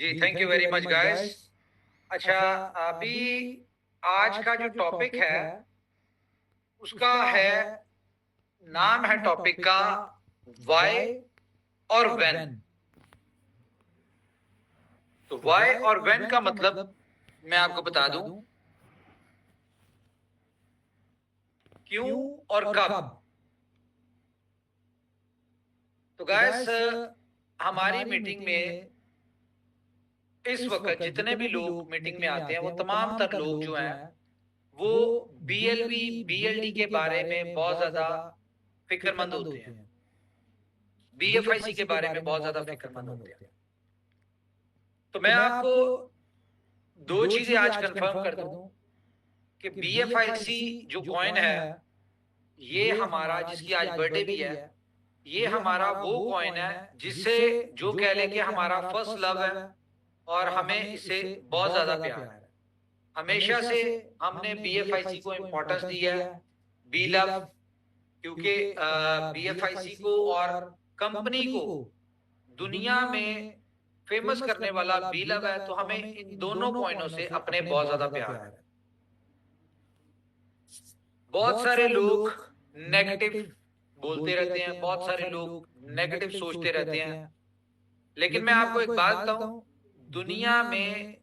Ji, thank you very much guys. अच्छा, अभी आज का जो टॉपिक है उसका है, नाम है टॉपिक का व्हाई और व्हेन। तो व्हाई और व्हेन का मतलब मैं आपको बता दूं, क्यों और कब। तो गाइस, हमारी मीटिंग में इस वक्त जितने भी लोग मीटिंग में आते हैं वो तमाम तर लोग जो हैं वो बीएलवी बीएलडी के बारे में बहुत ज्यादा फिक्रमंद होते हैं, बीएफआईसी के बारे में बहुत ज्यादा फिक्रमंद होते हैं। तो मैं आपको दो चीजें आज कंफर्म कर दूं कि बीएफआईसी जो कॉइन है, ये हमारा, जिसकी आज बर्थडे भी है, ये हमारा वो कॉइन है जिससे जो कह ले कि हमारा फर्स्ट लव है और हमें इससे बहुत ज्यादा प्यार है। हमेशा से हमने बीएफआईसी को इंपॉर्टेंस दी है, बी लव, क्योंकि बीएफआईसी को और कंपनी को दुनिया में फेमस करने वाला बी लव है, तो हमें इन दोनों कॉइनों से अपने बहुत ज्यादा प्यार है। बहुत सारे लोग नेगेटिव बोलते रहते हैं, बहुत सारे लोग नेगेटिव सोचते रहते हैं, लेकिन मैं आपको एक बात बताऊं, दुनिया में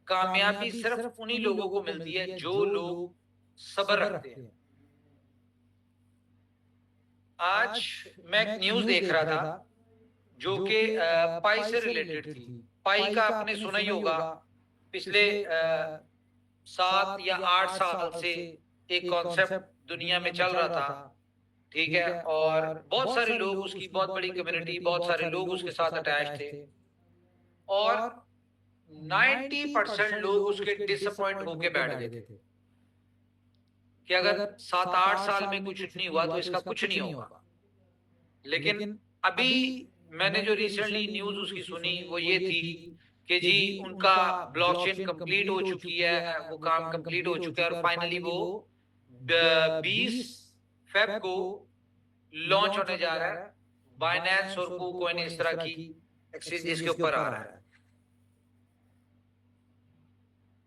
कामयाबी सिर्फ उन्हीं लोगों को मिलती है जो लोग सब्र रखते हैं। आज मैं एक न्यूज देख रहा था जो कि पाई से रिलेटेड थी। पाई का आपने सुना ही होगा, पिछले 7 या 8 साल से एक कॉन्सेप्ट दुनिया में चल रहा था, ठीक है। और बहुत सारे लोग, उसकी बहुत बड़ी कम्युनिटी, बहुत सारे लोग उसके साथ अटैच थे, और 90% लोग उसके डिसअपॉइंट होके बैठ गए थे कि अगर 7 8 साल में कुछ नहीं हुआ तो इसका कुछ नहीं होगा। लेकिन अभी मैंने जो रिसेंटली न्यूज उसकी सुनी वो ये थी कि जी उनका ब्लॉकचेन कंप्लीट हो चुकी है, वो काम कंप्लीट हो चुका है, और फाइनली वो 20 फेब को लॉन्च होने जा रहा है। बाइनेंस और कोइन इस तरह की एक्सचेंजेस के ऊपर आ रहा है।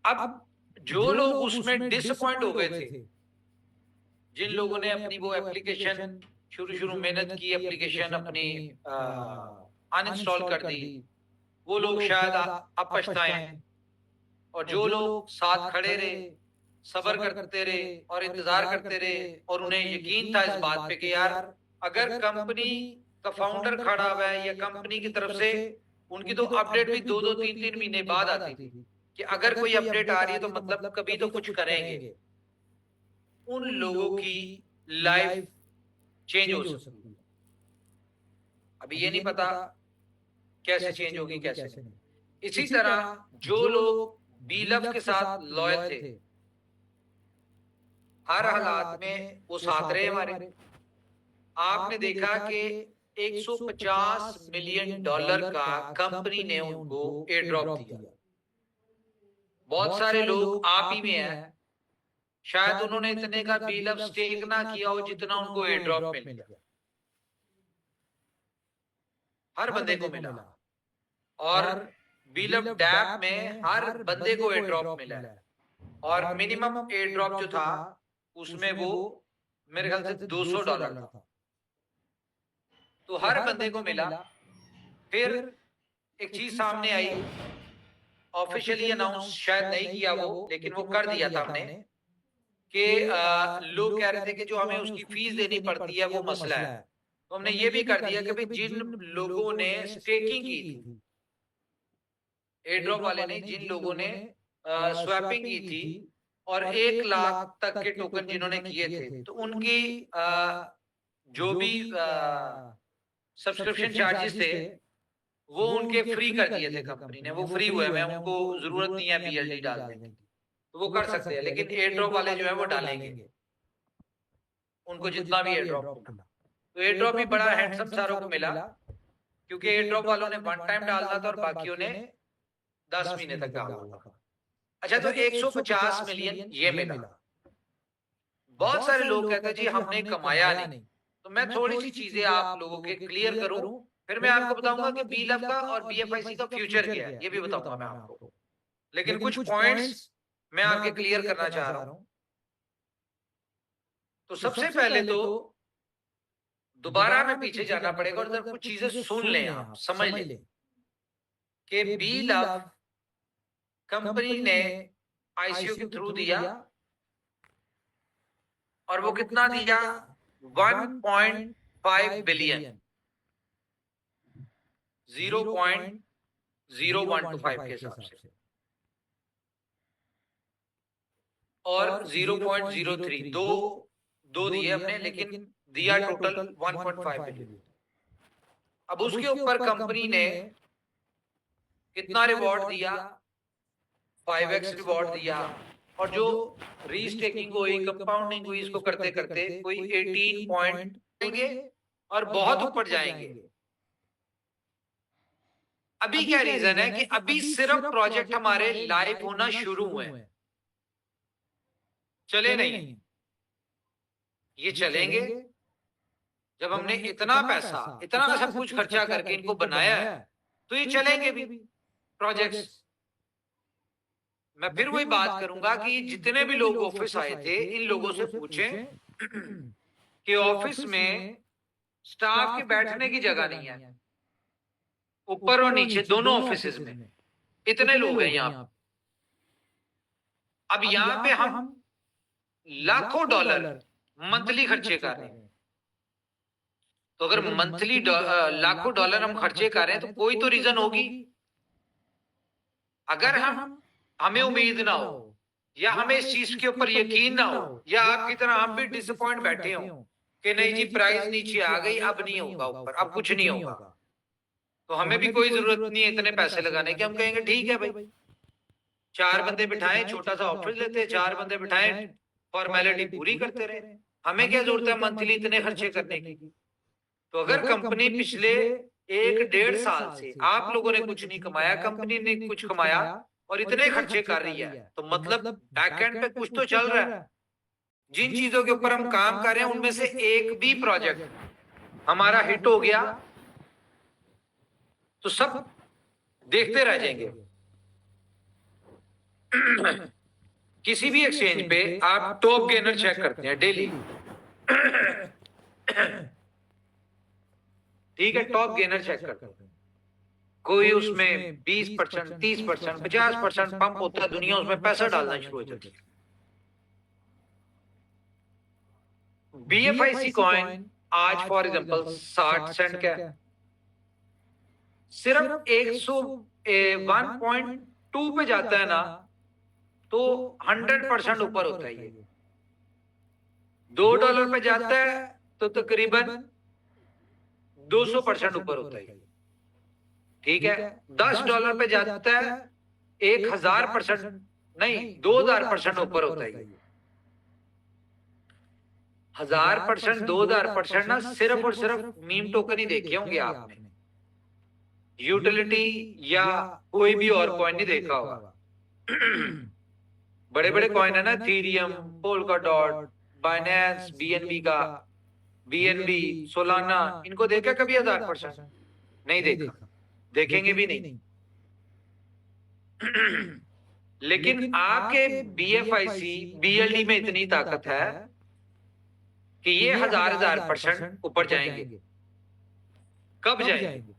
अब जो लोग उसमें डिसअपॉइंट हो गए थे, जिन लोगों ने अपनी वो एप्लीकेशन शुरू शुरू मेहनत की, एप्लीकेशन अपनी अनइंस्टॉल कर दी, वो लोग शायद अब पछताएं। और जो लोग साथ खड़े रहे, सब्र करते रहे और इंतजार करते रहे, और उन्हें यकीन था इस बात पे कि यार अगर कंपनी का फाउंडर खड़ा हुआ है या कंपनी की तरफ से, उनकी तो अपडेट भी 2 2 3 3 महीने बाद आती थी कि अगर कोई अपडेट आ रही है तो मतलब कभी तो कुछ करेंगे, उन लोगों की लाइफ चेंज हो सकती है। अभी ये नहीं पता कैसे चेंज होगी कैसे नहीं। इसी तरह जो लोग बी लव के साथ लॉयल थे, हर हालात में वो साथ रहे हमारे। आपने देखा कि 150 मिलियन डॉलर का कंपनी ने उनको एयर ड्रॉप दिया। बहुत सारे लोग आप ही में हैं, शायद उन्होंने इतने का बी लव स्टेक ना किया हो जितना उनको एयर ड्रॉप मिल गया। हर बंदे को मिला, और बी लव डैप में हर बंदे को एयर ड्रॉप मिला है। और मिनिमम एयर ड्रॉप जो था उसमें वो मेरे ख्याल से $200 था, तो हर बंदे को मिला। फिर एक चीज सामने आई, ऑफिशियली अनाउंस शायद नहीं किया वो, लेकिन वो कर दिया था हमने, कि लोग कह रहे थे कि जो हमें उसकी फीस देनी पड़ती है वो मसला है। तो हमने ये भी कर दिया कि भाई जिन लोगों ने स्टेकिंग की थी, एयर ड्रॉप वाले ने, जिन लोगों ने स्वैपिंग की थी और 1 लाख तक के टोकन जिन्होंने किए थे, तो उनकी जो भी सब्सक्रिप्शन चार्जेस थे वो उनके फ्री कर दिए थे कंपनी ने, वो फ्री हुए हैं, उनको जरूरत नहीं है बीएलडी डालने की, तो वो कर सकते हैं। लेकिन एयर ड्रॉप वाले जो है वो डालेंगे, उनको जितना भी एयर ड्रॉप मिला। तो एयर ड्रॉप भी बड़ा हैंडसम सारों को मिला, क्योंकि एयर ड्रॉप वालों ने 1 टाइम डालना था और बाकियों ने 10 महीने तक डालना था। अच्छा, तो 150 मिलियन ये मिला। बहुत सारे लोग कहते हैं जी हमने कमाया नहीं, तो मैं थोड़ी सी चीजें आप लोगों के क्लियर करूं फिर मैं आपको बताऊंगा कि BLOVE का और BFIC का फ्यूचर क्या है, ये भी बताऊंगा मैं आपको। लेकिन कुछ पॉइंट्स मैं आपके क्लियर करना चाह रहा हूं। तो सबसे पहले तो दोबारा में पीछे जाना पड़ेगा और कुछ चीजें सुन लें, आप समझ लें कि BLOVE कंपनी ने ICO के थ्रू दिया, और वो कितना दिया? 1.5 बिलियन, 0.0125 के हिसाब से, और 0.03 दो दिए हमने, लेकिन दिया टोटल 1.5 बिलियन। अब उसके ऊपर कंपनी ने कितना रिवॉर्ड दिया? 5x रिवॉर्ड दिया, और जो रीस्टेकिंग हुई, कंपाउंडिंग हुई, इसको करते करते कोई 18 पॉइंट जाएंगे और बहुत ऊपर जाएंगे। अभी क्या रीजन है कि अभी सिर्फ प्रोजेक्ट हमारे लाइव होना शुरू हुए, चले नहीं। ये चलेंगे जब हमने इतना पैसा, इतना सब कुछ खर्चा करके इनको बनाया है, तो ये चलेंगे भी प्रोजेक्ट्स। मैं फिर वही बात करूंगा कि जितने भी लोग ऑफिस आए थे, इन लोगों से पूछें कि ऑफिस में स्टाफ के बैठने की जगह नहीं है, ऊपर और नीचे दोनों ऑफिसेज में इतने लोग हैं यहाँ। अब यहाँ पे हम लाखों डॉलर मंथली खर्चे कर रहे हैं। तो अगर मंथली लाखों डॉलर हम खर्चे कर रहे हैं, तो कोई तो रीजन होगी। अगर हमें उम्मीद ना हो, या हमें इस चीज के ऊपर यकीन ना हो, या आपकी तरह हम भी डिसअपॉइंट बैठे हों कि नहीं जी प्राइस नीचे आ गई, अब नहीं होगा ऊपर, अब कुछ नहीं होगा, तो हमें भी कोई जरूरत नहीं है इतने पैसे लगाने की। हम कहेंगे ठीक है भाई, 4 बंदे बिठाएं, छोटा सा ऑफिस लेते, 4 बंदे बिठाएं, फॉर्मेलिटी पूरी करते रहे, हमें क्या जरूरत है मंथली इतने खर्चे करने की। तो अगर कंपनी पिछले 1-1.5 साल से आप लोगों ने कुछ नहीं कमाया, कंपनी ने कुछ कमाया और इतने खर्चे कर रही है, तो मतलब बैक एंड पे कुछ तो चल रहा है। जिन चीजों के ऊपर हम काम कर रहे हैं, उनमें से एक भी प्रोजेक्ट हमारा हिट हो गया तो सब देखते रह जाएंगे। किसी भी एक्सचेंज पे आप टॉप गेनर चेक करते हैं डेली, ठीक है, टॉप गेनर चेक करते हैं। कोई उसमें 20%, 30%, 50% पंप होता है, दुनिया उसमें पैसा डालना शुरू हो जाती है। BFIC कॉइन आज फॉर एग्जांपल 60 सेंट का है, सिर्फ 101.2 पे जाता है ना, तो 100% ऊपर होता है। ये $2 पे जाता है तो तकरीबन 200% ऊपर होता है, ठीक है। $10 पे जाता है 1000%, नहीं 2000% ऊपर होता है। 1000%, 2000% ना सिर्फ और सिर्फ मीम टोकन ही देखे होंगे आपने, यूटिलिटी या कोई भी और कॉइन नहीं देखा होगा। बड़े बड़े कॉइन है ना, इथेरियम, पोल्काडॉट, बाइनेंस, BNB का, BNB, सोलाना, इनको देखा कभी 1000%? नहीं देखा, देखेंगे भी नहीं। लेकिन आपके BFIC, BLD में इतनी ताकत है कि ये 1000% ऊपर जाएंगे। कब जाएंगे?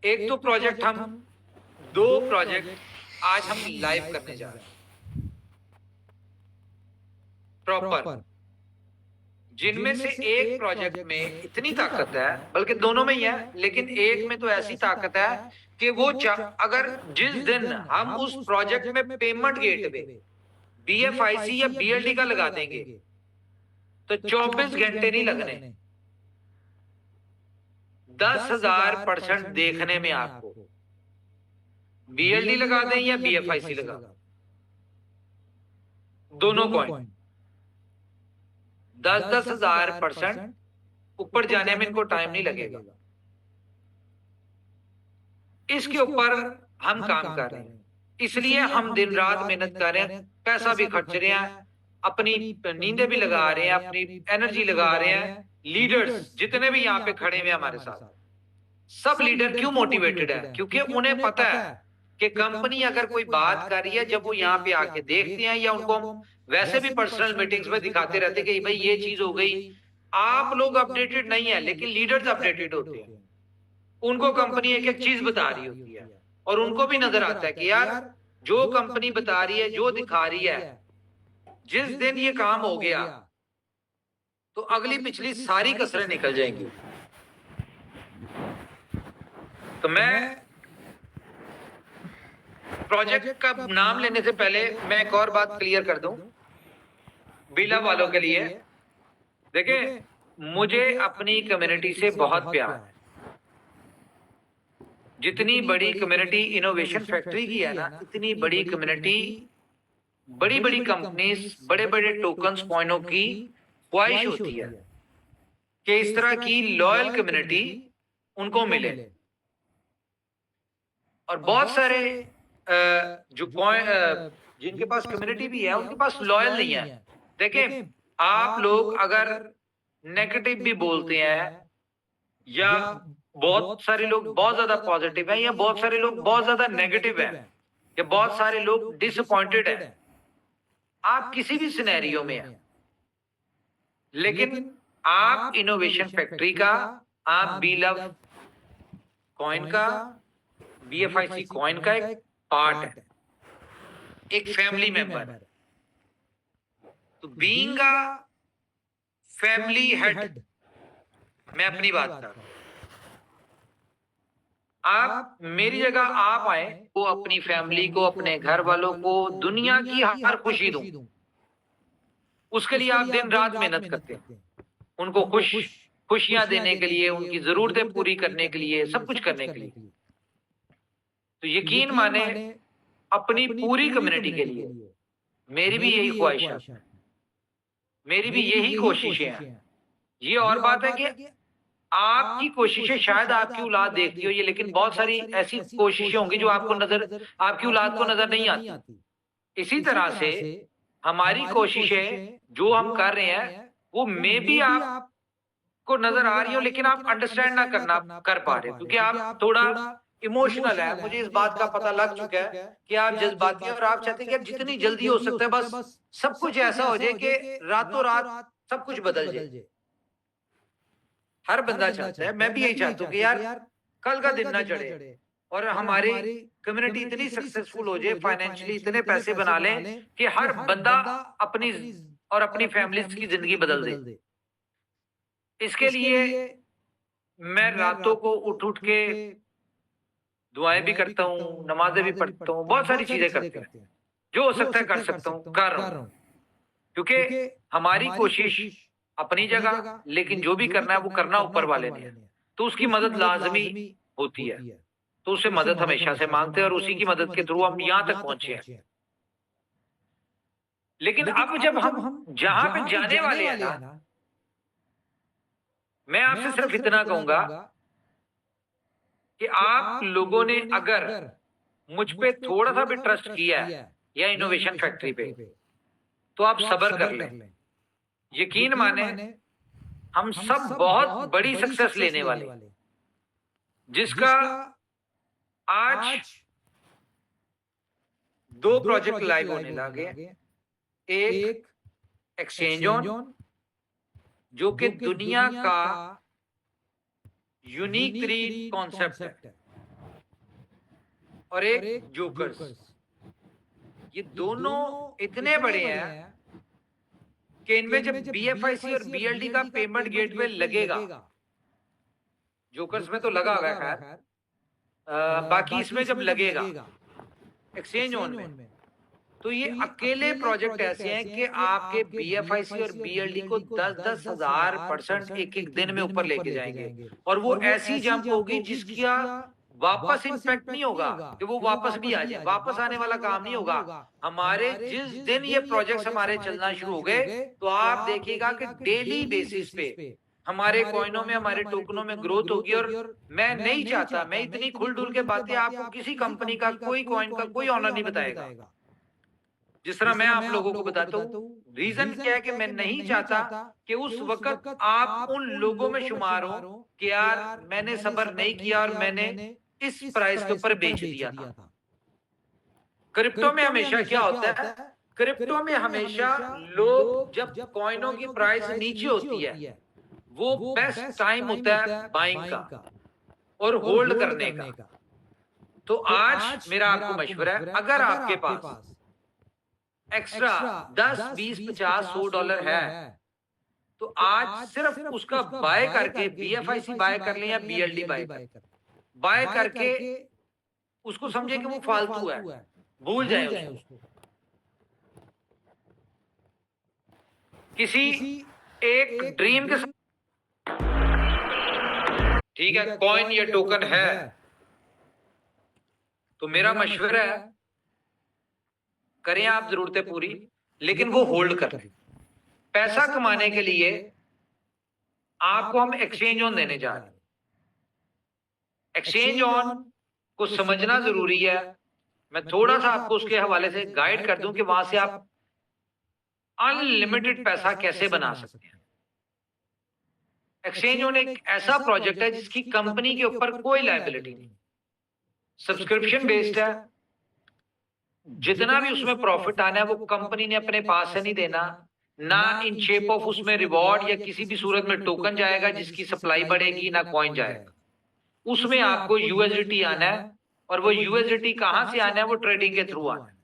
एक तो प्रोजेक्ट हम 2 प्रोजेक्ट आज हम लाइव करने जा रहे हैं प्रॉपर, जिनमें से एक प्रोजेक्ट में इतनी ताकत है, बल्कि दोनों में ही है, लेकिन एक में तो ऐसी ताकत है कि वो अगर जिस दिन हम उस प्रोजेक्ट में पेमेंट गेटवे BFIC या BLD का लगा देंगे, तो 24 घंटे नहीं लगने, 10,000% देखने में आपको BLD लगा दें या BFIC लगा दें, दोनों कॉइन 10,000% ऊपर जाने में इनको टाइम नहीं लगेगा। इसके ऊपर हम काम कर रहे हैं, इसलिए हम दिन रात मेहनत कर रहे हैं, पैसा भी खर्च रहे हैं, अपनी नींदें भी लगा रहे हैं, अपनी एनर्जी लगा रहे हैं, लीडर्स जितने भी यहाँ पे खड़े हुए हमारे साथ, सब लीडर क्यों मोटिवेटेड है? क्योंकि उन्हें पता है कि कंपनी अगर कोई बात कर रही है, जब वो यहाँ पे आके देखते हैं या उनको हम वैसे भी पर्सनल मीटिंग्स में दिखाते रहते हैं कि भाई ये चीज हो गई, आप लोग अपडेटेड नहीं है लेकिन लीडर्स अपडेटेड होते हैं। उनको कंपनी एक एक चीज बता रही होती है और उनको भी नजर आता है कि यार जो कंपनी बता रही है, जो दिखा रही है, जिस दिन ये काम हो गया तो अगली पिछली सारी कसरें निकल जाएंगी। तो मैं प्रोजेक्ट का नाम लेने से पहले मैं एक और बात क्लियर कर दूं बीला वालों के लिए। देखिए, मुझे अपनी कम्युनिटी से बहुत प्यार है। जितनी बड़ी कम्युनिटी इनोवेशन फैक्ट्री की है ना, इतनी बड़ी कम्युनिटी, बड़ी बड़ी कंपनीज, बड़े बड़े टोकन्स पॉइंटों की ख्वाहिश होती है कि इस तरह की लॉयल कम्युनिटी उनको मिले। और बहुत सारे जो पॉइंट जिनके पास कम्युनिटी भी है उनके पास लॉयल नहीं है। देखिए, आप लोग अगर नेगेटिव भी बोलते हैं या बहुत सारे लोग बहुत ज्यादा पॉजिटिव है या बहुत सारे लोग बहुत ज्यादा नेगेटिव है या बहुत सारे लोग डिसअपॉइंटेड है, आप किसी भी सिनेरियो में हैं, लेकिन आप इनोवेशन फैक्ट्री का, आप बी लव कॉइन का, BFIC कॉइन का एक पार्ट है, एक फैमिली मेंबर है। तो बीइंग अ फैमिली हेड, मैं अपनी बात कर रहा हूं, आप मेरी जगह आप आए वो अपनी फैमिली को, अपने घर वालों को दुनिया की हर खुशी दूं, उसके लिए आप दिन रात मेहनत करते हैं, उनको खुशियां देने के लिए, उनकी जरूरतें पूरी करने के लिए, सब कुछ करने के लिए। तो यकीन माने अपनी पूरी कम्युनिटी के लिए मेरी भी यही ख्वाहिश है, मेरी भी यही कोशिशें हैं। ये और बात है कि आपकी कोशिशें शायद आपकी औलाद देखती हो ये, लेकिन बहुत सारी ऐसी कोशिशें होंगी जो आपको नजर, आपकी औलाद को नजर नहीं आती। इसी तरह से हमारी कोशिशें जो हम कर रहे हैं वो मे भी आपको नजर आ रही हो, लेकिन आप अंडरस्टैंड ना कर पा रहे, क्योंकि आप थोड़ा इमोशनल है। मुझे इस बात का पता लग चुका है कि आप जज्बाती हैं और आप चाहते हैं कि जितनी जल्दी हो सकता है बस सब कुछ ऐसा हो जाए कि रातों रात सब कुछ बदल जाए। हर बंदा चाहता है, मैं भी यही चाहता हूँ कि यार कल का दिन ना चढ़े और हमारी कम्युनिटी इतनी सक्सेसफुल हो जाए, फाइनेंशियली इतने पैसे बना लें कि हर बंदा अपनी और अपनी फैमिली की जिंदगी बदल दे। इसके लिए मैं रातों को उठ उठ के दुआएं भी करता हूँ, नमाजें भी पढ़ता हूँ, बहुत सारी चीजें करते हैं, जो हो सकता है कर सकता हूँ कर रहा हूँ, क्योंकि हमारी कोशिश अपनी जगह, लेकिन जो भी करना है वो करना ऊपर वाले ने है, तो उसकी मदद लाजमी होती है। तो उससे मदद हमेशा से मांगते हैं और उसी की मदद के थ्रू हम यहां तक पहुंचे हैं। लेकिन अब जब हम जहां पे जाने वाले हैं ना, मैं आपसे सिर्फ इतना कहूंगा कि आप लोगों ने अगर मुझ पे थोड़ा सा भी ट्रस्ट किया है या इनोवेशन फैक्ट्री पे, तो आप सब्र कर लें। यकीन माने हम सब बहुत बड़ी सक्सेस लेने वाले, जिसका आज 2 प्रोजेक्ट लाइव होने लगे। एक एक्सचेंज ऑन, जो कि दुनिया का यूनिक 3 कॉन्सेप्ट है, और एक जोकर्स। ये दोनों इतने बड़े हैं कि इनमें जब BFIC और BLD का पेमेंट गेटवे लगेगा, जोकर्स में तो लगा हुआ है खैर, बाकी इसमें जब लगेगा एक्सचेंज ऑन में, तो ये अकेले प्रोजेक्ट ऐसे हैं कि आपके BFIC और BLD को 10-10 हजार % एक एक दिन में ऊपर लेके जाएंगे। और वो ऐसी जंप होगी जिसका वापस इंपैक्ट नहीं होगा कि वो वापस भी आ जाए, वापस आने वाला काम नहीं होगा। हमारे जिस दिन ये प्रोजेक्ट्स हमारे चलना शुरू हो गए, तो आप देखिएगा कि डेली बेसिस पे हमारे कॉइनों में, हमारे टोकनों में ग्रोथ होगी। और मैं नहीं चाहता, मैं इतनी खुल डुल के बातें आपको किसी कंपनी का, कोई कॉइन का कोई ऑनर नहीं बताएगा। जिस तरह मैं आप लोगों को बताता हूँ, रीजन क्या है कि मैं नहीं चाहता कि उस वक्त आप उन लोगों में शुमार हो कि यार मैंने सब्र नहीं किया और मैंने इस प्राइस के ऊपर बेच दिया था। क्रिप्टो में हमेशा क्या होता है, क्रिप्टो में हमेशा लोग जब कॉइनों की प्राइस नीचे होती है, वो बेस्ट टाइम होता है बाइंग का और होल्ड करने का। तो आज मेरा आपको मशवरा है, अगर आपके पास एक्स्ट्रा 10, 20, 50, $100 है, तो आज सिर्फ उसका बाय करके बीएफआईसी बाय कर लें या बीएलडी बाय कर, बाय करके उसको समझे कि वो फालतू है, भूल जाए उसको। किसी एक ड्रीम के साथ, ठीक है, कॉइन या टोकन है, तो मेरा मशवरा है करें आप जरूरतें पूरी, लेकिन वो होल्ड कर लें। पैसा कमाने के लिए आपको हम एक्सचेंज ऑन देने जा रहे हैं। एक्सचेंज ऑन को समझना जरूरी है। मैं थोड़ा सा आपको उसके हवाले से गाइड कर दूं कि वहां से आप अनलिमिटेड पैसा कैसे बना सकते हैं। एक्सचेंज ऑन एक ऐसा प्रोजेक्ट है जिसकी कंपनी के ऊपर कोई लायबिलिटी नहीं, सब्सक्रिप्शन बेस्ड है। जितना भी उसमें प्रॉफिट आना है वो कंपनी ने अपने पास से नहीं देना, ना इन शेप ऑफ उसमें रिवॉर्ड या किसी भी सूरत में टोकन जाएगा जिसकी सप्लाई बढ़ेगी, ना कॉइन जाएगा। उसमें आपको यूएसडीटी आना है, और वो यूएसडीटी कहां से आना है, वो ट्रेडिंग के थ्रू आना है,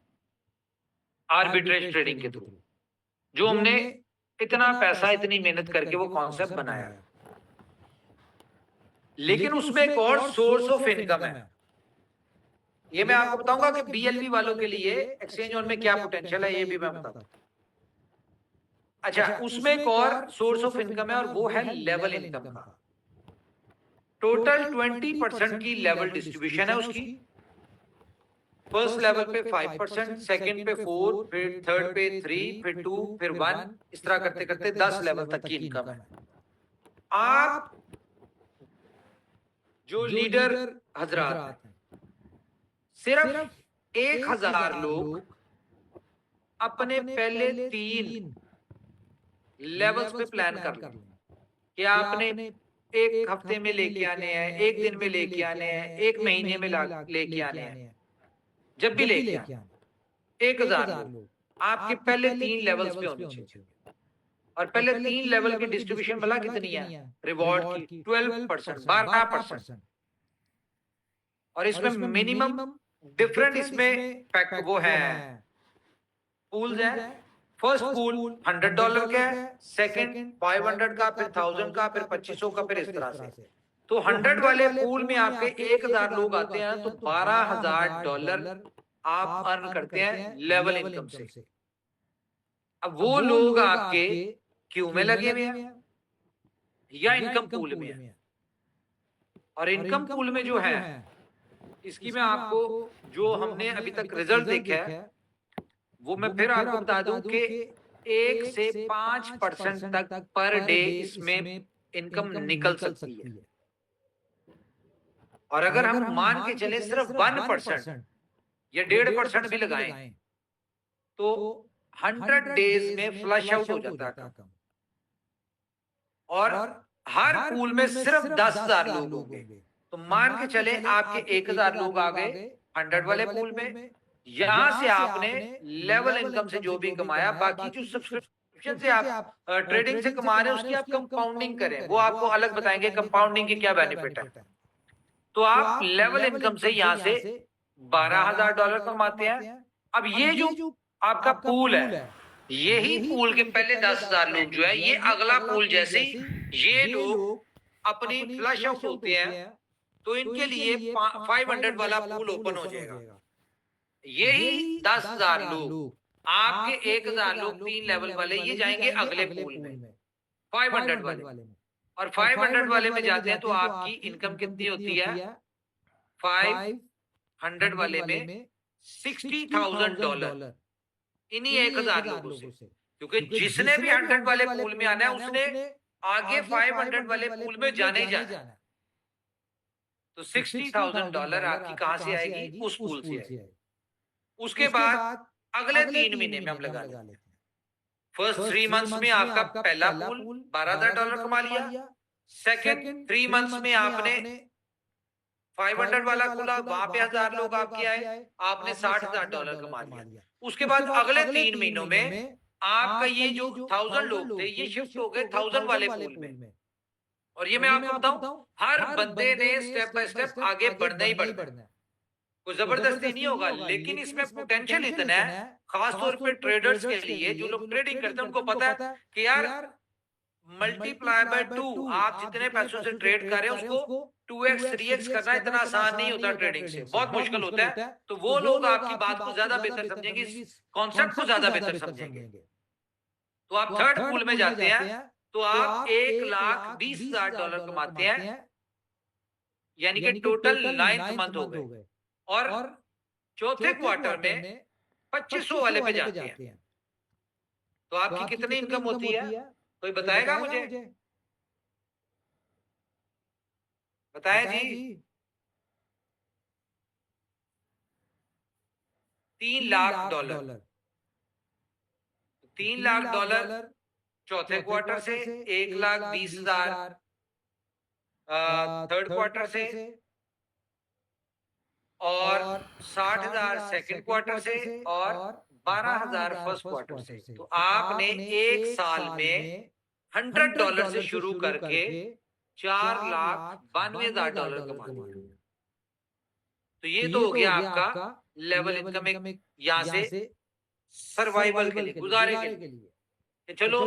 आर्बिट्रेज ट्रेडिंग के थ्रू, जो हमने इतना पैसा इतनी मेहनत करके वो कॉन्सेप्ट बनाया। लेकिन उसमें एक और सोर्स ऑफ इनकम है, ये मैं आपको बताऊंगा कि बीएलवी वालों के लिए एक्सचेंज ऑन में क्या पोटेंशियल है, ये भी मैं बताता हूं। अच्छा, उसमें एक और सोर्स ऑफ इनकम है और वो है लेवल इनकम का। टोटल 20% की लेवल डिस्ट्रीब्यूशन है उसकी। फर्स्ट लेवल पे 5%, सेकंड पे 4, फिर थर्ड पे 3, फिर 2, फिर 1, इस तरह करते करते 10 लेवल तक की इनकम है। आप जो लीडर हजरात हैं, सिर्फ 1000 लोग अपने पहले 3 लेवल्स पे प्लान कर लें कि आपने एक हफ्ते में लेके आने हैं, एक दिन में लेके आने हैं, एक महीने में लेके आने हैं, जब भी लेके आने 1000 लोग आपके पहले 3 लेवल्स पे होने चाहिए। और पहले 3 लेवल की डिस्ट्रीब्यूशन भला कितनी है रिवॉर्ड की? 12%, 12%। और इसमें मिनिमम डिफरेंट इसमें वो है पूल्स हैं। फर्स्ट पूल $100 का है, सेकंड 500 का, फिर 1000 का, फिर 2500 का, फिर इस तरह से। तो 100 वाले पूल में आपके 1000 लोग आते हैं, तो $12,000 आप अर्न करते हैं लेवल इनकम से। अब वो लोग आपके क्यू में लगे हुए हैं या इनकम पूल में है। और इनकम पूल में जो है, इसकी मैं आपको जो हमने अभी तक रिजल्ट देखा है वो मैं फिर आपको बता दूं कि 1 से 5% तक पर डे इसमें इनकम निकल सकती है। और अगर हम मान के चले सिर्फ 1% या 1.5% भी लगाएं, तो 100 डेज में फ्लश आउट हो जाता है। और हर पूल में सिर्फ 10,000 लोग होंगे, तो मान के चले आपके 1000 लोग आ गए 100 वाले पूल में। यहां से आपने लेवल इनकम से जो भी कमाया, बाकी जो सब्सक्रिप्शन से आप ट्रेडिंग से कमा रहे हैं उसकी आप कंपाउंडिंग करें, वो आपको अलग बताएंगे कंपाउंडिंग के क्या बेनिफिट है। तो आप लेवल इनकम से यहां से $12,000 कमाते हैं। अब ये जो आपका पूल है, यही पूल के पहले 10,000 लोग जो है, ये अगला पूल जैसे ही ये लोग अपनी फ्लश आउट होते हैं, तो इनके लिए 500 वाला पूल ओपन हो जाएगा। यही 10,000 लोग, आपके 1000 लोग 3 लेवल वाले, ये जाएंगे अगले पूल में 500 वाले में। और 500 वाले में जाते हैं तो आपकी इनकम कितनी होती है? 500 वाले में $60,000 इन्हीं 1000 लोगों से। क्योंकि जिसने भी 100 वाले पूल में आना है उसने आगे 500 वाले पूल में जाने ही जाना है। तो $60,000 आपकी कहां से आएगी? उस पूल से आएगी। उसके बाद अगले 3 महीने में हम लगा लेते हैं। फर्स्ट 3 मंथ्स में आपका पहला पूल $12,000 कमा लिया। सेकंड 3 मंथ्स में आपने 500 वाला खुला, वहां पे 1000 लोग आपके आए, आपने $60,000 कमा लिया। उसके बाद अगले 3 महीनों में आपका ये जो 1000 लोग थे ये शिफ्ट हो गए 1000 वाले पूल में। और ये मैं आपको बताऊं, हर बंदे ने स्टेप बाय स्टेप आगे बढ़ना ही बढ़ना है, कोई जबरदस्ती नहीं होगा। लेकिन इसमें पोटेंशियल इतना है, खासतौर पे ट्रेडर्स के लिए, जो लोग ट्रेडिंग करते हैं उनको पता है कि यार मल्टीप्लाई बाय 2 आप जितने पैसों से ट्रेड कर रहे हैं उसको 2x 3x करना इतना आसान नहीं होता, ट्रेडिंग से बहुत मुश्किल होता है। तो वो लोग आपकी बात को ज्यादा बेहतर समझेंगे, इस कॉन्सेप्ट को ज्यादा बेहतर समझेंगे। तो आप थर्ड पूल में जाते हैं तो आप $1,20,000 कमाते हैं, यानी कि टोटल 9th मंथ हो गए। और चौथे क्वार्टर में 2500 वाले पे जाते हैं। तो आपकी कितनी इनकम होती है, कोई बताएगा मुझे? बताएं जी। $3,00,000। $3,00,000 चौथे क्वार्टर से, 1,20,000 थर्ड क्वार्टर से, और 60,000 सेकंड क्वार्टर से, और 12,000 फर्स्ट क्वार्टर से। तो आपने एक साल में $100 से शुरू करके $4,92,000 कमा लिया। तो ये तो हो गया आपका लेवल इनकम, एक यहां से सर्वाइवल के लिए, गुजारे के लिए, कि चलो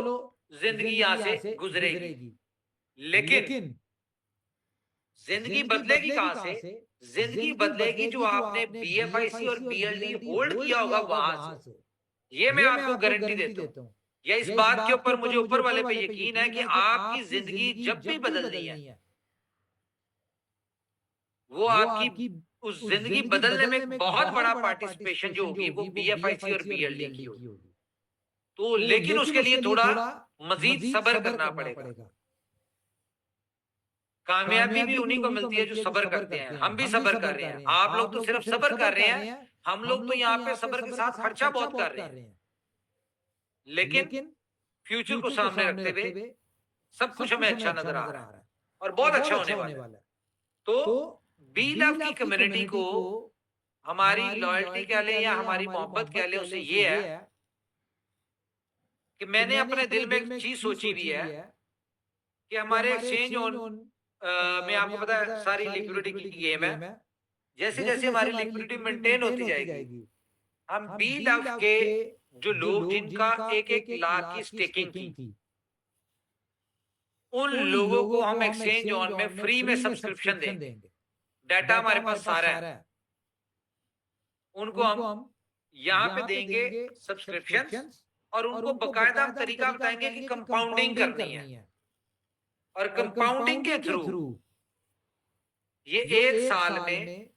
जिंदगी यहां से गुजरेगी। लेकिन जिंदगी बदलेगी कहां से? जिंदगी बदलेगी जो आपने BFIC और BLD होल्ड किया होगा वहां से। ये मैं आपको गारंटी देता हूं, या इस बात के ऊपर मुझे ऊपर वाले पे यकीन है कि आपकी जिंदगी जब भी बदलनी है, वो आपकी उस जिंदगी बदलने में बहुत बड़ा पार्टिसिपेशन जो होगी वो BFIC और BLD की होगी। तो लेकिन उसके लिए थोड़ा मजीद सब्र करना पड़ेगा। कामयाबी भी उन्हीं को मिलती है जो सब्र करते हैं। हम भी सब्र कर रहे हैं, आप लोग तो सिर्फ सब्र कर रहे हैं, हम लोग तो यहाँ पे सब्र के साथ खर्चा बहुत कर रहे हैं। लेकिन फ्यूचर को सामने रखते हुए सब कुछ हमें अच्छा नजर आ रहा है और बहुत अच्छा होने वाला है। तो BLove की कम्युनिटी को हमारी लॉयल्टी कह लें या हमारी मोहब्बत कह लें, उससे ये है कि मैंने अपने दिल में एक चीज सोची हुई है कि हमारे एक्सचेंज ऑन में, आपको पता है सारी लिक्विडिटी की गेम है। जैसे जैसे हमारी लिक्विडिटी मेंटेन होती जाएगी, हम BLove के जो लोग जिनका 1-1 लाख की स्टेकिंग थी, उन लोगों को हम एक्सचेंज ऑन में फ्री में सब्सक्रिप्शन देंगे। डाटा हमारे पास सारा है, उनको हम यहाँ पे देंगे सब्सक्रिप्शन, और उनको बकायदा हम तरीका बताएंगे कि कंपाउंडिंग करनी है। और कंपाउंडिंग के थ्रू ये एक साल में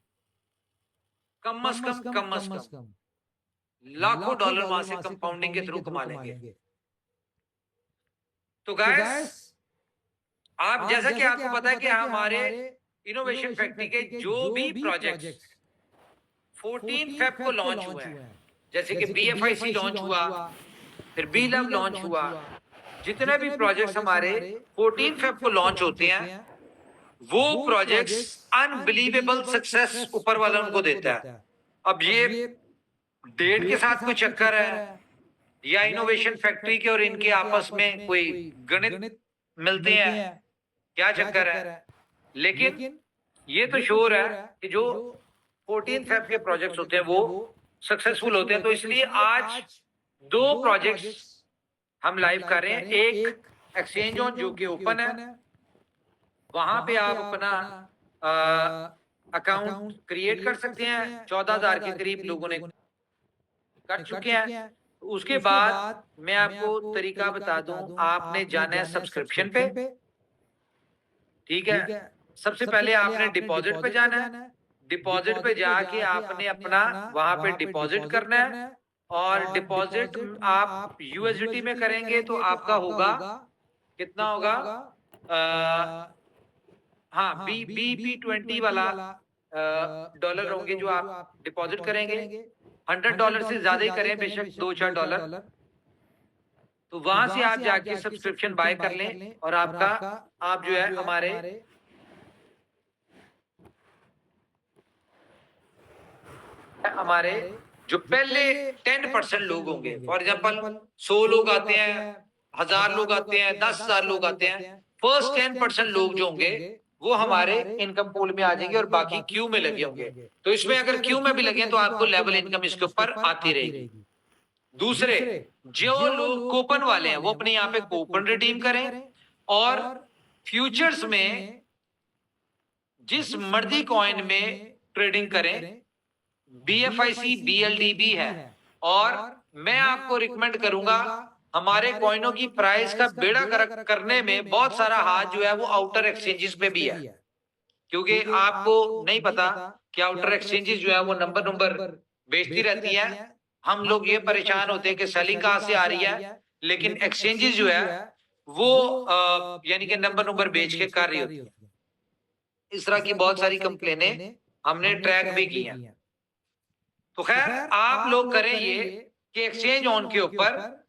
कम से कम लाखों डॉलर वहां से कंपाउंडिंग के थ्रू कमा लेंगे। तो गाइस, आप जैसा कि आपको पता है कि हमारे इनोवेशन फैक्ट्री के जो भी प्रोजेक्ट्स 14 फेब को लॉन्च हुए हैं, जैसे कि BFIC लॉन्च हुआ, फिर BLove लॉन्च हुआ, जितने भी प्रोजेक्ट्स हमारे 14 फेब को लॉन्च होते हैं, वो प्रोजेक्ट्स अनबिलीवेबल सक्सेस ऊपर वाला उनको देता है। अब ये डेट के साथ कोई चक्कर है या इनोवेशन फैक्ट्री के और इनके आपस में कोई गणित मिलते हैं, क्या चक्कर है? लेकिन ये तो श्योर है कि जो 14 फेब के प्रोजेक्ट्स होते हैं वो सक्सेसफुल होते हैं। तो इसलिए आज 2 प्रोजेक्ट्स हम लाइव कर रहे हैं। एक एक्सचेंज ऑन जो कि ओपन है, वहां पे आप अपना अकाउंट क्रिएट कर सकते हैं। 14,000 के करीब लोगों ने कर चुके हैं। उसके बाद मैं आपको तरीका बता दूं, आपने जाना है सब्सक्रिप्शन पे, ठीक है। सबसे पहले आपने डिपॉजिट पे जाना है। डिपॉजिट पे जाके आपने अपना वहां पे डिपॉजिट करना है, और डिपॉजिट आप USDT में करेंगे तो आपका होगा, कितना होगा? हाँ, BP20 वाला डॉलर होंगे जो आप डिपॉजिट करेंगे। $100 से ज्यादा ही करें, बेशक $2-4, तो वहां से आप जाके सब्सक्रिप्शन बाय कर लें और आप जो है हमारे जो पहले 10% लोग होंगे, फॉर एग्जांपल 100 लोग आते हैं, 1000 लोग आते हैं, 10,000 लोग आते हैं, फर्स्ट 10% लोग जो होंगे वो हमारे इनकम पूल में आ जाएंगे और बाकी क्यू में लगे होंगे। तो इसमें अगर क्यू में भी लगे तो आपको लेवल इनकम इसके ऊपर आती रहेगी। दूसरे जो लोग कूपन वाले हैं वो अपने यहाँ पे कूपन रिडीम करें और फ्यूचर्स में जिस मर्जी कॉइन में ट्रेडिंग करें, BFIC BLDB है। और मैं आपको रिकमेंड करूंगा, हमारे कॉइनों की प्राइस का बेड़ा करने में बहुत सारा हाथ जो है वो आउटर एक्सचेंजेस पे भी है, क्योंकि आपको नहीं पता कि आउटर एक्सचेंजेस जो है वो नंबर बेचती रहती है। हम लोग ये परेशान होते हैं कि सेलिंग कहां से आ रही है, लेकिन एक्सचेंजेस जो है वो यानी कि नंबर बेच के कर रही होती है। इस तरह की बहुत सारी कंप्लेनें हमने ट्रैक भी की हैं। तो खैर आप लोग करें ये कि एक्सचेंज ऑन के ऊपर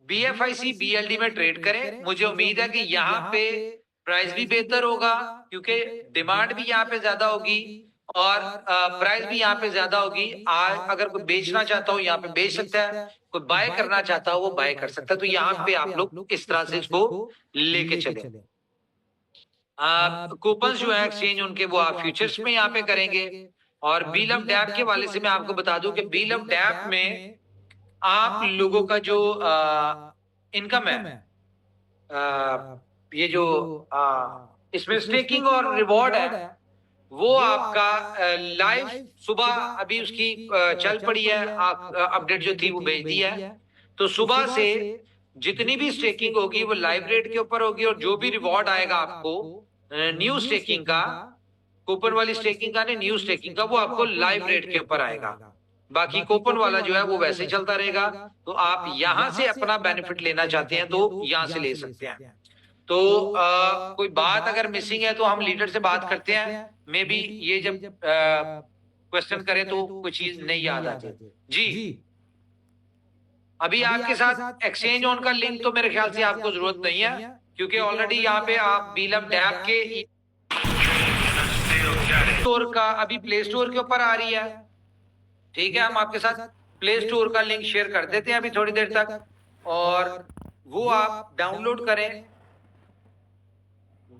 BFIC BLD में ट्रेड करें। मुझे उम्मीद है कि यहाँ पे प्राइस भी बेहतर होगा, क्योंकि डिमांड भी यहाँ पे ज्यादा होगी और प्राइस भी यहाँ पे ज्यादा होगी। अगर कोई बेचना चाहता हो यहाँ पे बेच सकता है, कोई बाय करना चाहता हो वो बाय कर सकता है। तो यहाँ पे आप लोग इस तरह से इसको लेके चले। कूपन जो है एक्सचेंज उनके वो आप फ्यूचर्स में यहाँ पे करेंगे। और बील ऑफ डैप के वाले से मैं आपको बता दूं कि बील ऑफ डैप में आप लोगों का जो इनकम है, ये जो इसमें स्टेकिंग और रिवॉर्ड है वो आपका लाइव सुबह अभी उसकी चल पड़ी है, अपडेट जो थी वो भेज दी है। तो सुबह से जितनी भी स्टेकिंग होगी वो लाइव रेट के ऊपर होगी और जो भी रिवॉर्ड आएगा आपको न्यू स्टेकिंग का, कूपन वाली स्टेकिंग का नहीं, न्यू स्टेकिंग का, वो आपको लाइव रेट के ऊपर आएगा। बाकी कूपन वाला जो है वो वैसे ही चलता रहेगा। तो आप यहां से अपना बेनिफिट लेना चाहते हैं तो यहां से ले सकते हैं। तो कोई बात अगर मिसिंग है तो हम लीडर से बात करते हैं। मे बी ये जब क्वेश्चन करें तो कोई चीज नहीं याद आ जाए। जी अभी आपके साथ एक्सचेंज ऑन का लिंक तो मेरे ख्याल से आपको जरूरत नहीं है, क्योंकि ऑलरेडी यहाँ पे आप बीलम डैप के स्टोर का अभी प्ले स्टोर के ऊपर आ रही है। ठीक है, हम आपके साथ प्ले स्टोर का लिंक शेयर कर देते हैं अभी थोड़ी देर तक, और वो आप डाउनलोड करें।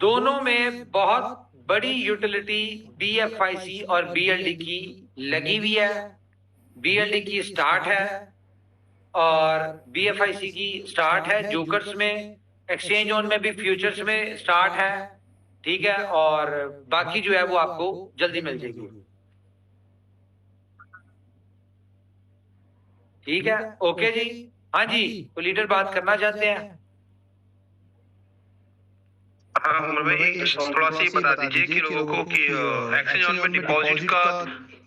दोनों में बहुत बड़ी यूटिलिटी BFIC और BLD की लगी हुई है। BLD की स्टार्ट है और BFIC की स्टार्ट है, जोकर्स में, एक्सचेंज ऑन में भी, फ्यूचर्स में स्टार्ट है। ठीक है, और बाकी जो है वो आपको जल्दी मिल जाएगी। ठीक है, ओके जी। हाँ जी, तो लीडर बात करना चाहते हैं। हाँ उमर भाई, थोड़ा सा ये बता दीजिए कि लोगों को कि एक्सचेंज ऑन में डिपॉजिट का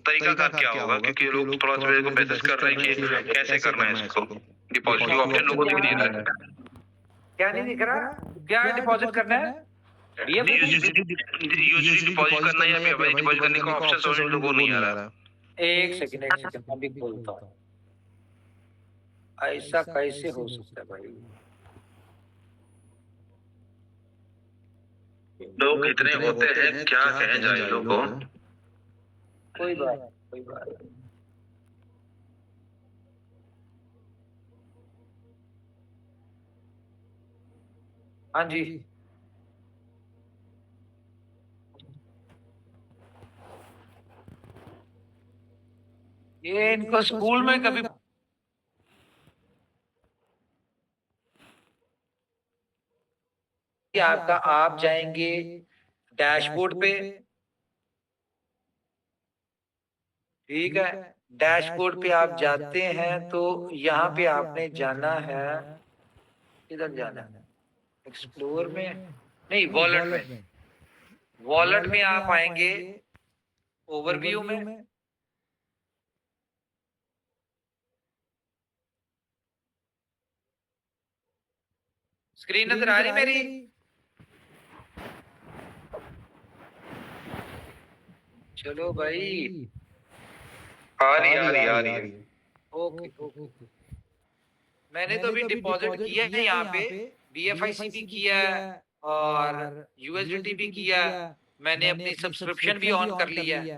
तरीका कार क्या होगा, क्योंकि लोग थोड़ा सा मेरे को मैसेज कर रहे हैं कि कैसे करना है इसको। डिपॉजिट का ऑप्शन लोगों को दिख नहीं रहा है। क्या नहीं दिख रहा? क्या डिपॉजिट करना है? यूएसडी डिपॉजिट करना है या BFIC डिपॉजिट करने का ऑप्शन ऑलरेडी लोगों को नहीं आ रहा है। एक सेकंड अभी बोलता हूँ। ऐसा कैसे हो सकता है भाई? लोग कितने होते हैं, क्या कहे जाए लोगों को। कोई बात हाँ जी, ये इनको स्कूल में कभी आपका आप जाएंगे डैशबोर्ड पे। ठीक है, डैशबोर्ड पे आप जाते हैं तो यहाँ पे आपने जाना है, किधर जाना है? एक्सप्लोर में नहीं, वॉलेट में। वॉलेट में आप आएंगे ओवरव्यू में। स्क्रीन नजर आ रही मेरी? चलो भाई, आ रही है। Okay okay. मैंने तो अभी डिपॉजिट किया है यहाँ पे, BFIC भी किया है और USDT भी किया है। मैंने अपनी सब्सक्रिप्शन भी ऑन कर लिया है।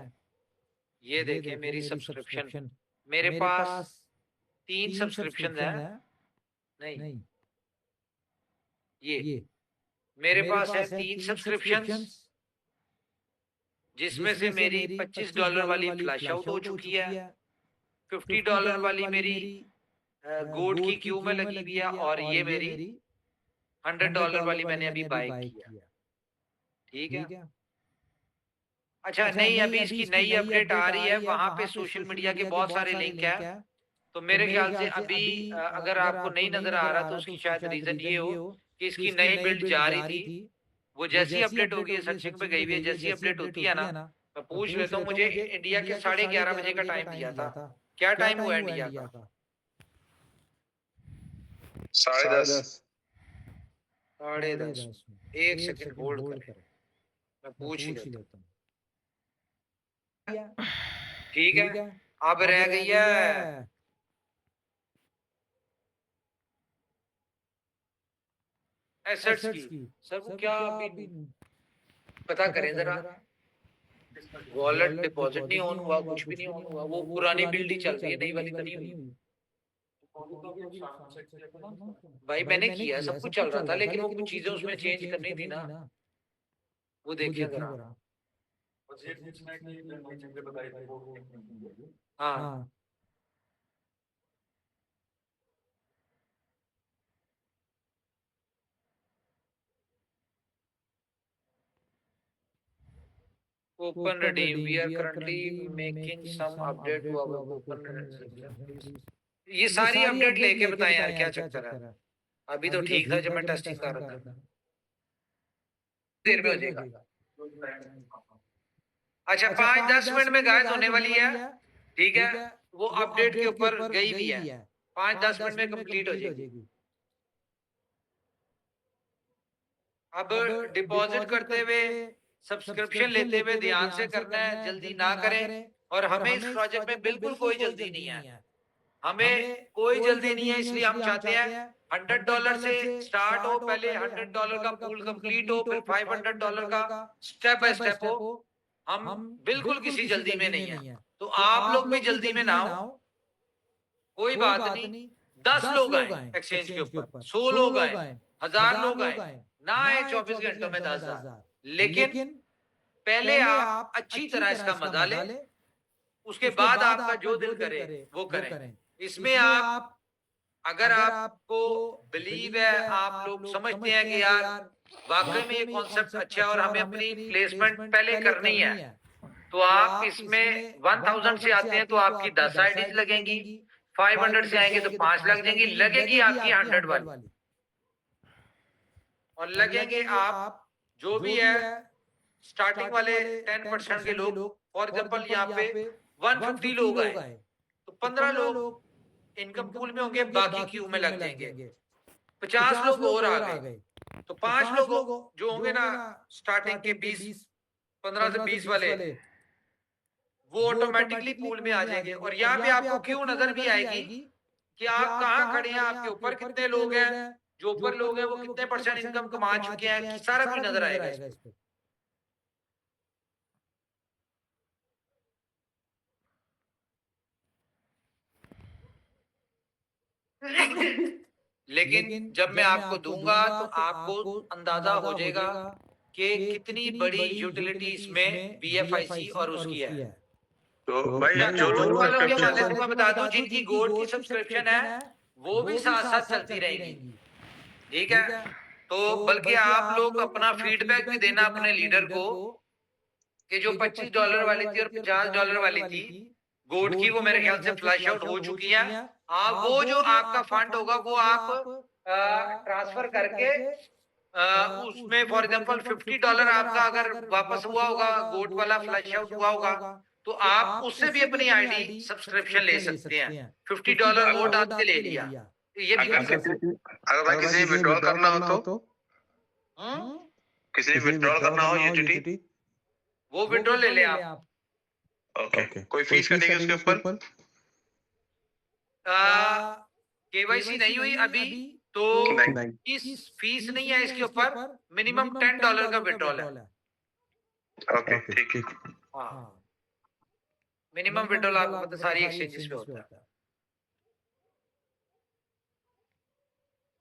ये देखें मेरी सब्सक्रिप्शन, मेरे पास 3 सब्सक्रिप्शन है। नहीं, ये मेरे पास है 3 सब्सक्रिप्शंस, जिसमें से मेरी $25 वाली फ्लैश आउट हो चुकी है, $50 वाली मेरी गोल्ड की क्यू में लगी हुई है, और ये मेरी $100 वाली मैंने अभी बाय किया। ठीक है। अच्छा, नहीं, अभी इसकी नई अपडेट आ रही है, वहां पे सोशल मीडिया के बहुत सारे लिंक है। तो मेरे ख्याल से अभी अगर आपको नहीं नजर आ रहा तो उसकी शायद रीजन ये हो कि इसकी नई बिल्ड जारी थी। वो जैसी अपडेट होगी है, सर्चिंग पे गई हुई है, जैसी अपडेट होती है ना, मैं पूछ लेता हूँ। मुझे इंडिया के 11:30 बजे का टाइम दिया था, क्या टाइम हुआ इंडिया का? 10:30। 10:30। एक सेकंड होल्ड करें, मैं पूछ ही लेता हूँ। ठीक है, अब रह गई है एसेट्स की। सर वो क्या अभी पता करें जरा। वॉलेट डिपॉजिट नहीं ऑन हुआ, कुछ भी नहीं ऑन हुआ, वो पुरानी बिल्ड ही चल रही है, नई वाली तो नहीं हुई। भाई मैंने किया, सब कुछ चल रहा था, लेकिन वो कुछ चीजें उसमें चेंज करनी थी ना, वो देखिए जरा। हाँ, open redeem, we are currently making some update to our open redeem। ये सारी अपडेट लेके बताएं यार, क्या चक्कर है? अभी तो ठीक था जब मैं टेस्टिंग कर रहा था, देर में हो जाएगा। अच्छा, 5-10 मिनट में गायब होने वाली है। ठीक है, वो अपडेट के ऊपर गई भी है, 5-10 मिनट में कंप्लीट हो जाएगी। अब डिपॉजिट करते हुए, सब्सक्रिप्शन लेते हुए ध्यान से करना है, जल्दी ना करें। और हमें इस प्रोजेक्ट में बिल्कुल कोई जल्दी नहीं है, हमें कोई जल्दी नहीं है, इसलिए हम चाहते हैं $100 से स्टार्ट हो, पहले $100 का पूल कंप्लीट हो, फिर $500 का, स्टेप बाय स्टेप हो। हम बिल्कुल किसी जल्दी में नहीं है, तो आप लोग भी जल्दी में ना हो, कोई बात नहीं। 10 लोग आए एक्सचेंज के ऊपर, 100 लोग आए, 1000 लोग आए, ना आए 24 घंटों में 10,000, लेकिन पहले आप अच्छी तरह इसका मजा लें, उसके बाद आपका जो दिल करे वो करें। इसमें आप, अगर आपको बिलीव है, आप लोग समझते हैं कि यार वाकई में ये कॉन्सेप्ट अच्छा है और हमें अपनी प्लेसमेंट पहले करनी है, तो आप इसमें 1000 से आते हैं तो आपकी 10 आईडीज लगेंगी, 500 से आएंगे तो 5 लग जाएंगी, लगेगी आपकी 100 वाली, और लगेंगे आप जो भी है स्टार्टिंग वाले 10% के लोग। फॉर एग्जांपल यहाँ पे 150 लोग आए तो 15 लोग इनकम पूल में होंगे, बाकी क्यू में लग जाएंगे। 50 लोग और आ गए तो 5 लोग जो होंगे ना स्टार्टिंग के 15 से 20 वाले, वो ऑटोमेटिकली पूल में आ जाएंगे। और यहाँ पे आपको क्यू नजर भी आएगी कि आप कहाँ खड़े हैं, आपके ऊपर कितने लोग हैं, जो ऊपर लोग हैं वो कितने % इनकम कमा चुके हैं, सारा भी नजर आएगा इस पे। लेकिन जब मैं आपको दूंगा तो आपको अंदाजा हो जाएगा कि कितनी बड़ी यूटिलिटी इसमें BFIC और उसकी है। तो भाई मैं जो गोल्ड लोग वालों के हवाले से सब्सक्रिप्शन, मैं बता दूं, जिनकी गोल्ड की सब्सक्रिप्शन है वो भी साथ साथ चलती रहेंगी। ठीक है, तो बल्कि आप लोग अपना फीडबैक भी देना अपने लीडर को कि जो $25 वाली थी और $50 वाली थी गोल्ड की, वो मेरे ख्याल से फ्लैश आउट हो चुकी है। आप वो जो आपका फंड होगा वो आप ट्रांसफर करके उसमें फॉर एग्जांपल $50 आपका अगर वापस हुआ होगा, गोल्ड वाला फ्लैश आउट हुआ होगा, तो आप उससे भी अपनी आईडी सब्सक्रिप्शन ले सकते हैं। $50 वोट आपके ले लिया, ये भी कर सकते हैं। अगर भाई किसी ने विड्रॉल करना हो तो, किसी ने विड्रॉल करना हो UTT, वो विड्रॉल ले ले आप। ओके, कोई फीस कटेगी उसके ऊपर? केवाईसी नहीं हुई अभी तो नहीं। इस फीस नहीं है इसके ऊपर, मिनिमम $10 का विड्रॉल है। ओके, ठीक। हाँ, मिनिमम विड्रॉल आपको पता सारी एक्सचेंजेस पे होता है।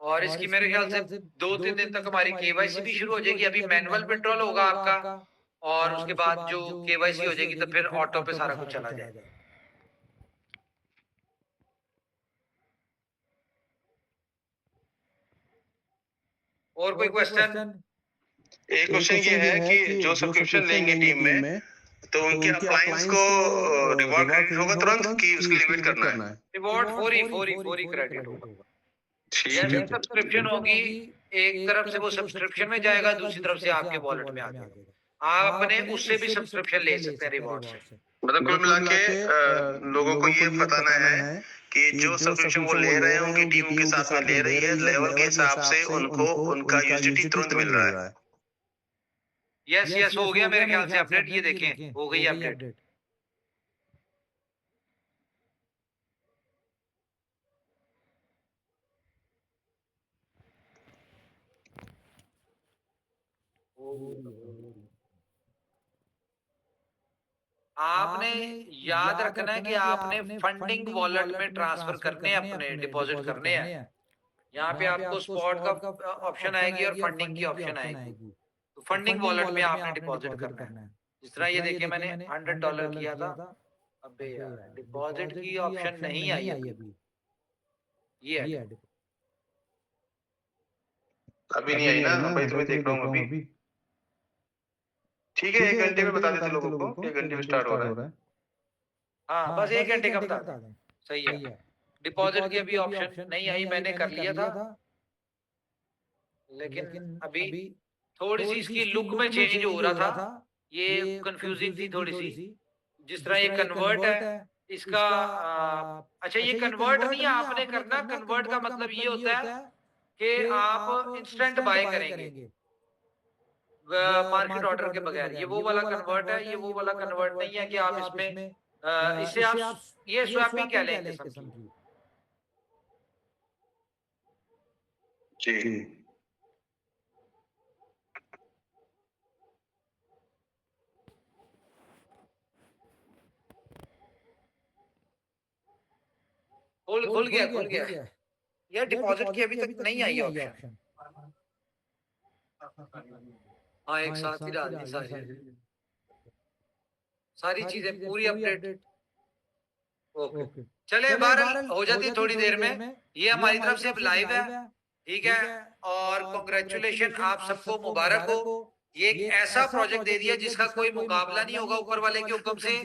और इसकी मेरे ख्याल से 2-3 दिन तक हमारी केवाईसी भी शुरू हो जाएगी। अभी मैनुअल विड्रॉल होगा आपका और उसके बाद जो केवाईसी हो जाएगी तो फिर ऑटो पे सारा कुछ चला जाएगा। और कोई क्वेश्चन? एक क्वेश्चन ये है कि जो सब्सक्रिप्शन लेंगे टीम में, तो उनके अपलायंस को रिवॉर्ड क्रेडिट होगा तुरंत कि उसके लिए वेट करना है? रिवॉर्ड फौरी क्रेडिट होगा। ठीक जैसे है। सब्सक्रिप्शन होगी, एक तरफ से वो सब्सक्रिप्शन में जाएगा, दूसरी तरफ से आपके वॉलेट में आ जाएगा। आप अपने उससे भी सब्सक्रिप्शन ले सकते हैं रिवॉर्ड से। मतलब कुल मिला के लोगों को ये बताना है कि जो सब्सक्रिप्शन वो ले रहे हैं, उनकी टीम उनके साथ में ले रही है, लेवल के हिसाब से उनको उनका यूएसडीटी तुरंत मिल रहा है। यस हो गया मेरे ख्याल से अपडेट। ये देखें, हो गई अपडेट। आपने याद रखना है कि आपने फंडिंग वॉलेट में ट्रांसफर करने हैं, अपने डिपॉजिट करने हैं। यहाँ पे आपको स्पॉट का ऑप्शन आएगी और फंडिंग की ऑप्शन आएगी। तो फंडिंग वॉलेट में आपने डिपॉजिट करना है। जिस तरह ये देखिए, मैंने $100 किया था। अबे यार, डिपॉजिट की ऑप्शन नहीं आई अभी। ये है। अभी नहीं आई ना? भाई तुम्हें देख रहा हूँ अभी। ठीक है, 1 घंटे में बता देते लोगों को कि 1 घंटे में स्टार्ट हो रहा है। हाँ, बस 1 घंटे का बता दें। सही है। डिपॉजिट की अभी ऑप्शन नहीं आई, मैंने कर लिया था। लेकिन अभी थोड़ी सी इसकी लुक में चेंज हो रहा था। ये कंफ्यूजिंग थी थोड़ी सी। जिस तरह ये कन्वर्ट है, इसका अच्छा, ये कन्वर्ट नहीं है आपने करना। कन्वर्ट का मतलब ये होता है कि आप इंस्टेंट बाय करेंगे मार्केट ऑर्डर के बगैर। ये वो वाला कन्वर्ट है, ये वो वाला कन्वर्ट नहीं है कि आप इसमें इसे आप ये स्वैपिंग कह लें एक किस्म की। जी। खुल गया। ये डिपॉजिट की अभी तक नहीं आई ऑप्शन। हाँ, एक साथ ही डालनी सारी चीजें पूरी अपडेट। ओके, चले बहरहाल हो जाती है थोड़ी देर में। ये हमारी तरफ से अब लाइव है, ठीक है। और कॉन्ग्रेचुलेशन, आप सबको मुबारक हो। ये एक ऐसा प्रोजेक्ट दे दिया जिसका कोई मुकाबला नहीं होगा ऊपर वाले के हुक्म से,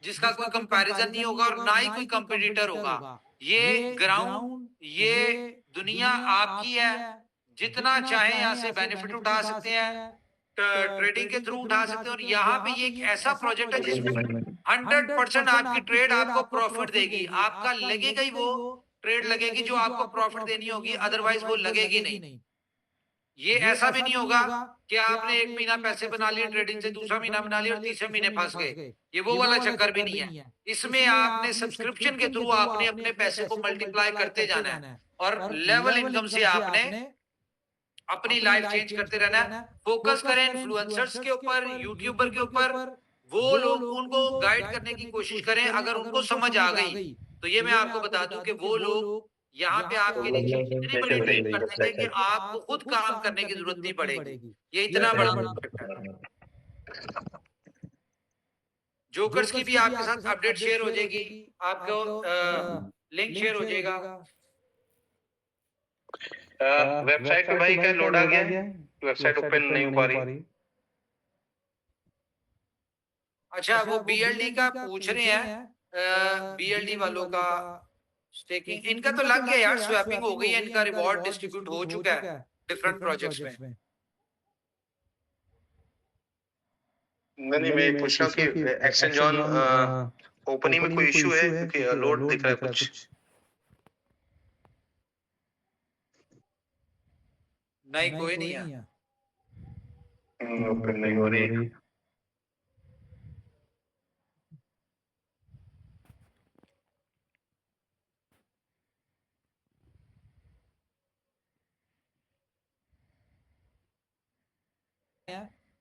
जिसका कोई कंपैरिजन नहीं होगा और ना ही कोई कंपटीटर होगा। ये ग्राउंड, ये दुनिया आपकी है। जितना चाहे यहाँ से बेनिफिट उठा सकते हैं, ट्रेडिंग के थ्रू उठा सकते हैं। और यहाँ पे ये एक ऐसा प्रोजेक्ट है जिसमें 100% आपकी ट्रेड आपको प्रॉफिट देगी। आपका लगेगा ही वो ट्रेड लगेगी जो आपको प्रॉफिट देनी होगी, अदरवाइज वो लगेगी नहीं। ये ऐसा भी नहीं होगा कि आपने एक महीना पैसे बना लिए ट्रेडिंग से, दूसरा महीना बना लिया और तीसरे महीने फंस गए। ये वो वाला चक्कर भी नहीं है। इसमें आपने सब्सक्रिप्शन के थ्रू आपने अपने पैसे को मल्टीप्लाई करते जाना है और लेवल इनकम से आपने अपनी लाइफ चेंज करते रहना है। फोकस करें इन्फ्लुएंसर्स के ऊपर, यूट्यूबर के ऊपर। वो लोग, उनको गाइड करने की कोशिश करें। अगर उनको समझ आ गई तो ये मैं आपको बता दूं कि वो लोग यहाँ पे आपके नीचे इतनी बड़ी टीम कर देंगे कि आपको खुद काम करने की जरूरत नहीं पड़ेगी। ये इतना बड़ा प्रोजेक्ट है। जोकर्स की भी आपके साथ अपडेट शेयर हो जाएगी, आपको लिंक शेयर हो जाएगा। वेबसाइट पे भाई क्या लोड आ गया है? वेबसाइट ओपन नहीं हो पा रही। अच्छा, वो बीएलडी का पूछ रहे हैं, बीएलडी वालों का स्टेकिंग इनका तो लग गया यार, स्वैपिंग हो गई है, इनका रिवॉर्ड डिस्ट्रीब्यूट हो चुका है डिफरेंट प्रोजेक्ट्स में। नहीं, मैं पूछ रहा हूँ कि एक्सचेंज ऑन ओपनिंग में कोई इशू है, क्योंकि लोड दिख रहा है कुछ। नहीं, कोई नहीं है। ओपन नहीं हो रही।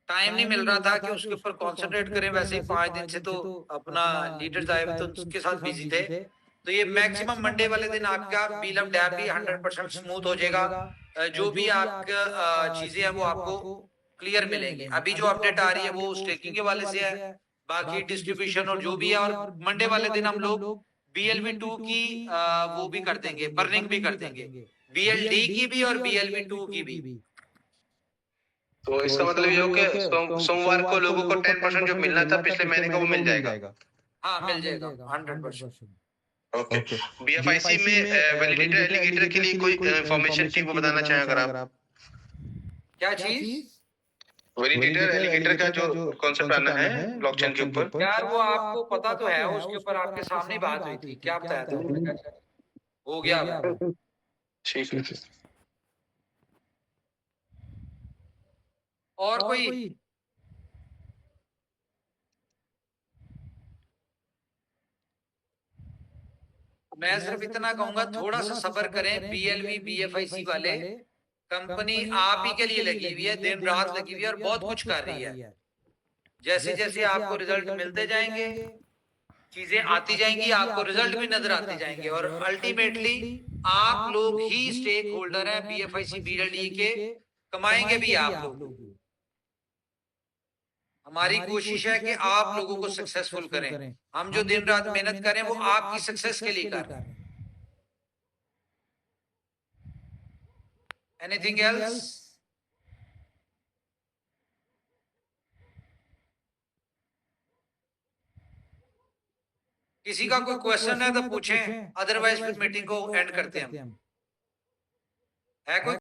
टाइम नहीं मिल रहा था कि उसके ऊपर कंसंट्रेट करें। वैसे ही 5 दिन से तो अपना लीडर्स आए हुए थे, उनके साथ बिजी थे। तो ये मैक्सिमम मंडे वाले दिन आपका बीलम डैब भी 100% स्मूथ हो जाएगा। जो भी आपका चीजें हैं वो आपको क्लियर मिलेंगी। अभी जो अपडेट आ रही है वो स्टेकिंग के वाले से है, बाकी डिस्ट्रीब्यूशन और जो भी है। और मंडे वाले दिन हम लोग BLV2 की वो भी कर देंगे, बर्निंग भी कर देंगे, BLD की भी और BLV2 की भी। तो इसका मतलब ये हो कि सोमवार को लोगों को 10% जो मिलना था पिछले महीने का वो मिल जाएगा। हाँ, मिल जाएगा 100%। ओके। BFIC में वैलिडेटर एलिगेटर के लिए कोई इंफॉर्मेशन थी वो बताना चाहें अगर आप। क्या चीज? वैलिडेटर एलिगेटर का जो कॉन्सेप्ट आना है ब्लॉकचेन के ऊपर। यार वो आपको पता तो है, उसके ऊपर आपके सामने बात हुई थी, क्या बताया था? हो गया अब। ठीक है। और कोई? मैं सिर्फ इतना कहूंगा, थोड़ा सा सब्र करें। BLV BFIC वाले कंपनी आप ही के लिए लगी हुई है, दिन रात लगी हुई है और बहुत कुछ कर रही है। जैसे जैसे आपको रिजल्ट मिलते जाएंगे, चीजें आती जाएंगी, आपको रिजल्ट भी नजर आते जाएंगे और अल्टीमेटली आप लोग ही स्टेक होल्डर हैं BFIC BLD के, कमाएंगे भी आप लोग। हमारी कोशिश है कि आप लोगों को सक्सेसफुल करें। हम जो दिन रात मेहनत करें वो आपकी सक्सेस के लिए कर रहे हैं। Anything else? किसी का कोई क्वेश्चन है तो पूछें, अदरवाइज फिर मीटिंग को एंड करते हैं हम। है कोई